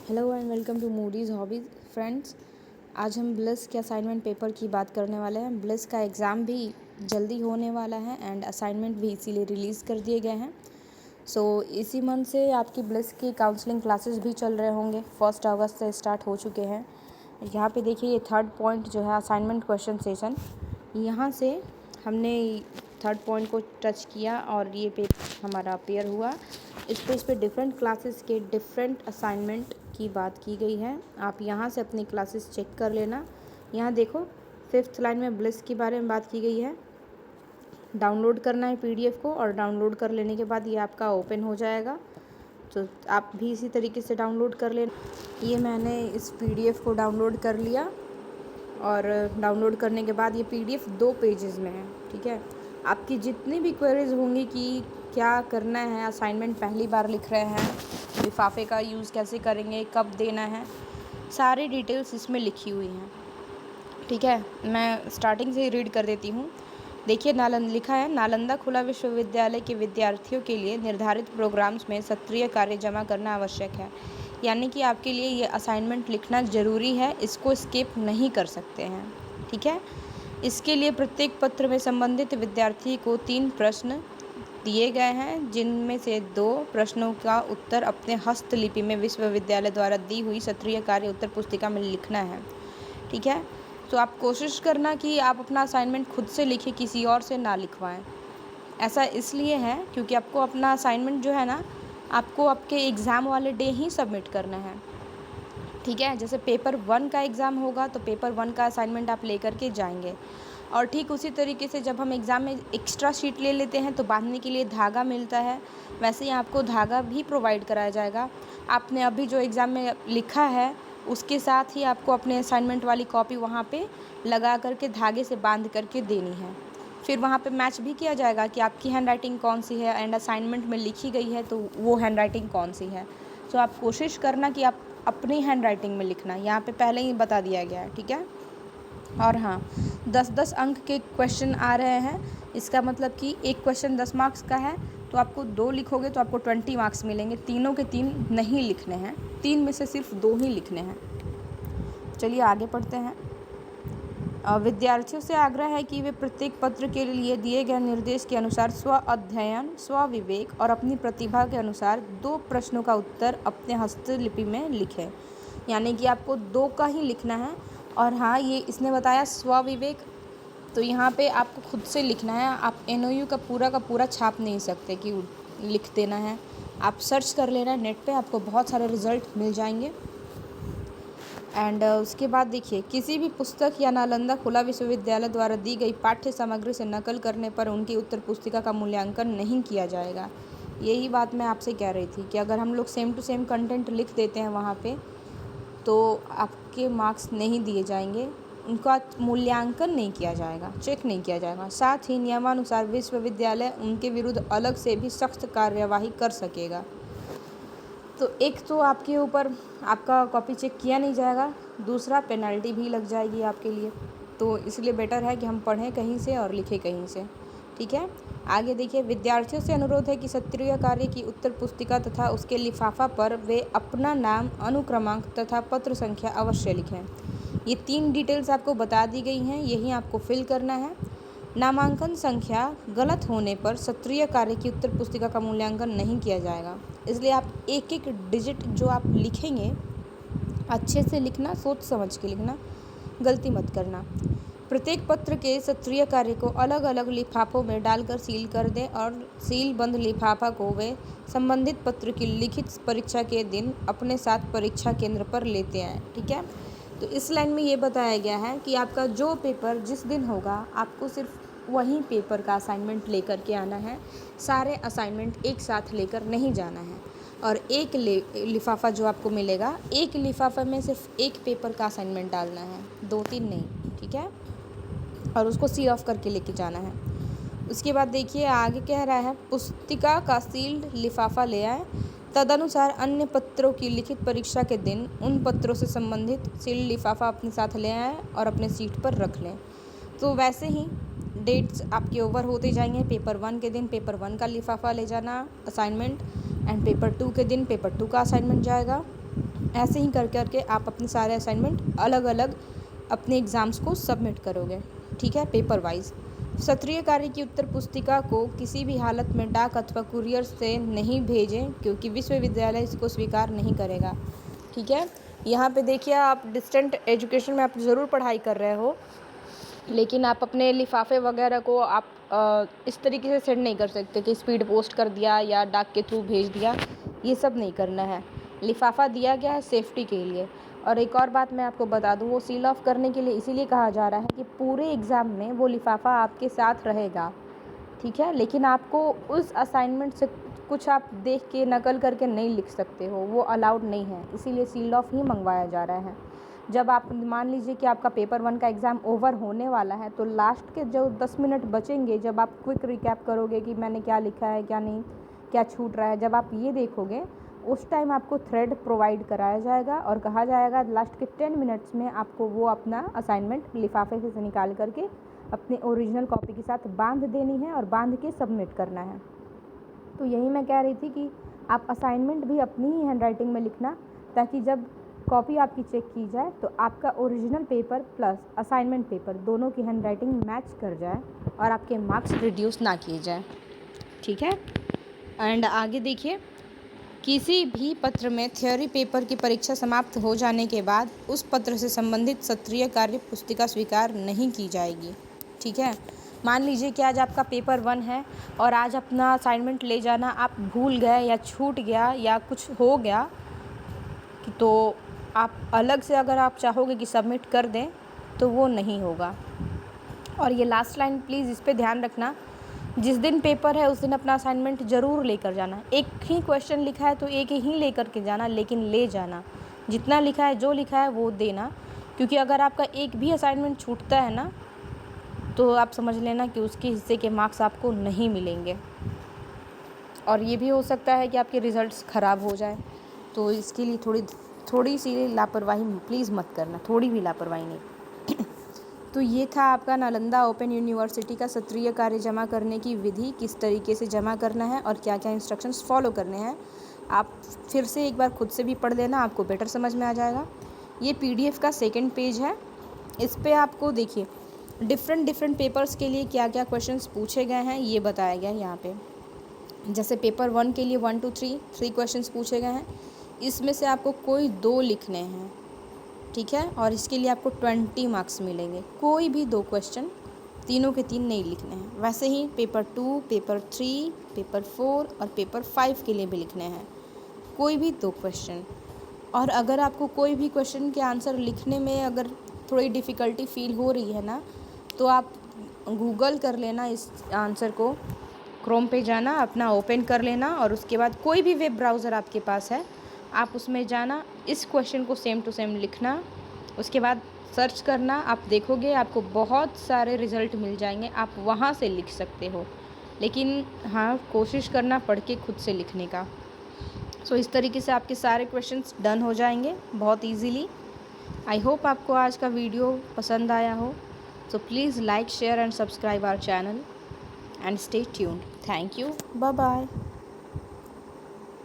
Hello and welcome to moody's hobbies friends. आज हम bliss के असाइनमेंट पेपर की बात करने वाले हैं। ब्लिस का एग्ज़ाम भी जल्दी होने वाला है एंड असाइनमेंट भी इसीलिए रिलीज़ कर दिए गए हैं। इसी मंथ से आपकी ब्लिस की काउंसलिंग क्लासेस भी चल रहे होंगे। 1 अगस्त से स्टार्ट हो चुके हैं। यहाँ पे देखिए ये थर्ड पॉइंट जो है असाइनमेंट क्वेश्चन सेशन, यहाँ से हमने थर्ड पॉइंट को टच किया और ये पेपर हमारा अपेयर हुआ। इस पे डिफरेंट क्लासेस के डिफरेंट असाइनमेंट की बात की गई है। आप यहाँ से अपनी क्लासेस चेक कर लेना। यहाँ देखो 5th लाइन में ब्लिस के बारे में बात की गई है। डाउनलोड करना है पीडीएफ को और डाउनलोड कर लेने के बाद ये आपका ओपन हो जाएगा। तो आप भी इसी तरीके से डाउनलोड कर लेना। ये मैंने इस पीडीएफ को डाउनलोड कर लिया और डाउनलोड करने के बाद ये पीडीएफ 2 पेजेस में है। ठीक है, आपकी जितनी भी क्वेरीज होंगी कि क्या करना है, असाइनमेंट पहली बार लिख रहे हैं, लिफाफे का यूज़ कैसे करेंगे, कब देना है, सारी डिटेल्स इसमें लिखी हुई हैं। ठीक है, मैं स्टार्टिंग से ही रीड कर देती हूँ। देखिए लिखा है, नालंदा खुला विश्वविद्यालय के विद्यार्थियों के लिए निर्धारित प्रोग्राम्स में सत्रीय कार्य जमा करना आवश्यक है। यानी कि आपके लिए ये असाइनमेंट लिखना ज़रूरी है, इसको स्किप नहीं कर सकते हैं। ठीक है, इसके लिए प्रत्येक पत्र में संबंधित विद्यार्थी को 3 प्रश्न दिए गए हैं, जिनमें से 2 प्रश्नों का उत्तर अपने हस्तलिपि में विश्वविद्यालय द्वारा दी हुई सत्रीय कार्य उत्तर पुस्तिका में लिखना है। ठीक है, तो आप कोशिश करना कि आप अपना असाइनमेंट खुद से लिखें, किसी और से ना लिखवाएं। ऐसा इसलिए है क्योंकि आपको अपना असाइनमेंट जो है ना, आपको आपके एग्ज़ाम वाले डे ही सबमिट करना है। ठीक है, जैसे पेपर 1 का एग्ज़ाम होगा तो पेपर 1 का असाइनमेंट आप लेकर के जाएंगे, और ठीक उसी तरीके से जब हम एग्ज़ाम में एक्स्ट्रा शीट ले लेते हैं तो बांधने के लिए धागा मिलता है, वैसे ही आपको धागा भी प्रोवाइड कराया जाएगा। आपने अभी जो एग्ज़ाम में लिखा है उसके साथ ही आपको अपने असाइनमेंट वाली कॉपी वहाँ पे लगा करके धागे से बांध करके देनी है। फिर वहाँ पे मैच भी किया जाएगा कि आपकी हैंड राइटिंग कौन सी है एंड असाइनमेंट में लिखी गई है तो वो हैंड राइटिंग कौन सी है। तो आप कोशिश करना कि आप अपनी हैंड राइटिंग में लिखना, यहाँ पे पहले ही बता दिया गया है। ठीक है, और हाँ, 10-10 अंक के क्वेश्चन आ रहे हैं। इसका मतलब कि एक क्वेश्चन 10 मार्क्स का है तो आपको 2 लिखोगे तो आपको 20 मार्क्स मिलेंगे। तीनों के 3 नहीं लिखने हैं, 3 में से सिर्फ 2 ही लिखने हैं। चलिए आगे पढ़ते हैं। विद्यार्थियों से आग्रह है कि वे प्रत्येक पत्र के लिए दिए गए निर्देश के अनुसार स्व अध्ययन, स्व विवेक और अपनी प्रतिभा के अनुसार 2 प्रश्नों का उत्तर अपने हस्तलिपि में लिखें। यानी कि आपको 2 का ही लिखना है। और हाँ, ये इसने बताया स्व विवेक, तो यहाँ पे आपको खुद से लिखना है। आप एनओयू का पूरा छाप नहीं सकते कि लिख देना है। आप सर्च कर लेना नेट पे, आपको बहुत सारे रिज़ल्ट मिल जाएंगे। एंड उसके बाद देखिए, किसी भी पुस्तक या नालंदा खुला विश्वविद्यालय द्वारा दी गई पाठ्य सामग्री से नकल करने पर उनकी उत्तर पुस्तिका का मूल्यांकन नहीं किया जाएगा। यही बात मैं आपसे कह रही थी कि अगर हम लोग सेम टू सेम कंटेंट लिख देते हैं वहाँ पे तो आपके मार्क्स नहीं दिए जाएंगे, उनका मूल्यांकन नहीं किया जाएगा, चेक नहीं किया जाएगा। साथ ही नियमानुसार विश्वविद्यालय उनके विरुद्ध अलग से भी सख्त कार्यवाही कर सकेगा। तो एक तो आपके ऊपर आपका कॉपी चेक किया नहीं जाएगा, दूसरा पेनल्टी भी लग जाएगी आपके लिए। तो इसलिए बेटर है कि हम पढ़ें कहीं से और लिखें कहीं से। ठीक है, आगे देखिए, विद्यार्थियों से अनुरोध है कि सत्रीय कार्य की उत्तर पुस्तिका तथा उसके लिफाफा पर वे अपना नाम, अनुक्रमांक तथा पत्र संख्या अवश्य लिखें। ये 3 डिटेल्स आपको बता दी गई हैं, यही आपको फिल करना है। नामांकन संख्या गलत होने पर सत्रीय कार्य की उत्तर पुस्तिका का मूल्यांकन नहीं किया जाएगा। इसलिए आप एक एक डिजिट जो आप लिखेंगे अच्छे से लिखना, सोच समझ के लिखना, गलती मत करना। प्रत्येक पत्र के सत्रीय कार्य को अलग अलग लिफाफों में डालकर सील कर दें और सील बंद लिफाफा को वे संबंधित पत्र की लिखित परीक्षा के दिन अपने साथ परीक्षा केंद्र पर लेते आएँ। ठीक है, तो इस लाइन में ये बताया गया है कि आपका जो पेपर जिस दिन होगा आपको सिर्फ वहीं पेपर का असाइनमेंट लेकर के आना है। सारे असाइनमेंट एक साथ लेकर नहीं जाना है। और एक लिफाफा जो आपको मिलेगा, एक लिफाफे में सिर्फ एक पेपर का असाइनमेंट डालना है, 2-3 नहीं। ठीक है, और उसको सी ऑफ करके लेके जाना है। उसके बाद देखिए आगे कह रहा है, पुस्तिका का सील्ड लिफाफा ले आए। तदनुसार अन्य पत्रों की लिखित परीक्षा के दिन उन पत्रों से संबंधित सील्ड लिफाफा अपने साथ ले आएँ और अपने सीट पर रख लें। तो वैसे ही डेट्स आपके ओवर होते जाएंगे। पेपर 1 के दिन पेपर 1 का लिफाफा ले जाना असाइनमेंट, एंड पेपर 2 के दिन पेपर 2 का असाइनमेंट जाएगा। ऐसे ही कर कर के आप अपने सारे असाइनमेंट अलग अलग अपने एग्ज़ाम्स को सबमिट करोगे, ठीक है, पेपर वाइज। सत्रीय कार्य की उत्तर पुस्तिका को किसी भी हालत में डाक अथवा कुरियर से नहीं भेजें, क्योंकि विश्वविद्यालय इसको स्वीकार नहीं करेगा, ठीक है। यहाँ पे देखिए, आप डिस्टेंट एजुकेशन में आप ज़रूर पढ़ाई कर रहे हो, लेकिन आप अपने लिफाफे वगैरह को आप इस तरीके से सेंड नहीं कर सकते कि स्पीड पोस्ट कर दिया या डाक के थ्रू भेज दिया, ये सब नहीं करना है। लिफाफा दिया गया है सेफ्टी के लिए। और एक और बात मैं आपको बता दूं, वो सील ऑफ करने के लिए इसीलिए कहा जा रहा है कि पूरे एग्ज़ाम में वो लिफाफा आपके साथ रहेगा, ठीक है। लेकिन आपको उस असाइनमेंट से कुछ आप देख के नकल करके नहीं लिख सकते हो, वो अलाउड नहीं है, इसीलिए सील्ड ऑफ ही मंगवाया जा रहा है। जब आप मान लीजिए कि आपका पेपर 1 का एग्ज़ाम ओवर होने वाला है, तो लास्ट के जो 10 मिनट बचेंगे, जब आप क्विक रिकैप करोगे कि मैंने क्या लिखा है, क्या नहीं, क्या छूट रहा है, जब आप ये देखोगे, उस टाइम आपको थ्रेड प्रोवाइड कराया जाएगा और कहा जाएगा लास्ट के 10 मिनट्स में आपको वो अपना असाइनमेंट लिफाफे से निकाल करके अपने ओरिजिनल कॉपी के साथ बांध देनी है और बांध के सबमिट करना है। तो यही मैं कह रही थी कि आप असाइनमेंट भी अपनी ही हैंडराइटिंग में लिखना, ताकि जब कॉपी आपकी चेक की जाए तो आपका original paper plus assignment paper दोनों की हैंडराइटिंग मैच कर जाए और आपके मार्क्स रिड्यूस ना किए जाए, ठीक है। एंड आगे देखिए, किसी भी पत्र में थ्योरी पेपर की परीक्षा समाप्त हो जाने के बाद उस पत्र से संबंधित सत्रीय कार्य पुस्तिका स्वीकार नहीं की जाएगी, ठीक है। मान लीजिए कि आज आपका पेपर 1 है और आज अपना असाइनमेंट ले जाना आप भूल गए या छूट गया या कुछ हो गया, तो आप अलग से अगर आप चाहोगे कि सबमिट कर दें तो वो नहीं होगा। और ये लास्ट लाइन प्लीज़ इस पे ध्यान रखना, जिस दिन पेपर है उस दिन अपना असाइनमेंट ज़रूर लेकर जाना। एक ही क्वेश्चन लिखा है तो एक ही लेकर के जाना, लेकिन ले जाना। जितना लिखा है, जो लिखा है वो देना, क्योंकि अगर आपका एक भी असाइनमेंट छूटता है ना, तो आप समझ लेना कि उसके हिस्से के मार्क्स आपको नहीं मिलेंगे और ये भी हो सकता है कि आपके रिज़ल्ट्स ख़राब हो जाए। तो इसके लिए थोड़ी सी लापरवाही प्लीज़ मत करना, थोड़ी भी लापरवाही नहीं। तो ये था आपका नालंदा ओपन यूनिवर्सिटी का सत्रीय कार्य जमा करने की विधि, किस तरीके से जमा करना है और क्या क्या इंस्ट्रक्शंस फॉलो करने हैं। आप फिर से एक बार खुद से भी पढ़ लेना, आपको बेटर समझ में आ जाएगा। ये PDF का 2nd पेज है। इस पे आपको देखिए डिफरेंट पेपर्स के लिए क्या क्या क्वेश्चंस पूछे गए हैं ये बताया गया है यहाँ पे। जैसे पेपर 1 के लिए 1 to 3 क्वेश्चंस पूछे गए हैं, इसमें से आपको कोई 2 लिखने हैं, ठीक है। और इसके लिए आपको 20 मार्क्स मिलेंगे। कोई भी 2 क्वेश्चन, तीनों के 3 नहीं लिखने हैं। वैसे ही पेपर 2, पेपर 3, पेपर 4 और पेपर 5 के लिए भी लिखने हैं कोई भी 2 क्वेश्चन। और अगर आपको कोई भी क्वेश्चन के आंसर लिखने में अगर थोड़ी डिफ़िकल्टी फील हो रही है ना, तो आप गूगल कर लेना इस आंसर को, क्रोम पे जाना, अपना ओपन कर लेना और उसके बाद कोई भी वेब ब्राउज़र आपके पास है आप उसमें जाना, इस क्वेश्चन को सेम टू सेम लिखना, उसके बाद सर्च करना। आप देखोगे आपको बहुत सारे रिज़ल्ट मिल जाएंगे, आप वहाँ से लिख सकते हो। लेकिन हाँ, कोशिश करना पढ़ के खुद से लिखने का। सो इस तरीके से आपके सारे क्वेश्चंस डन हो जाएंगे बहुत इजीली। आई होप आपको आज का वीडियो पसंद आया हो। So please like, share and subscribe our channel and stay tuned. Thank you. Bye bye.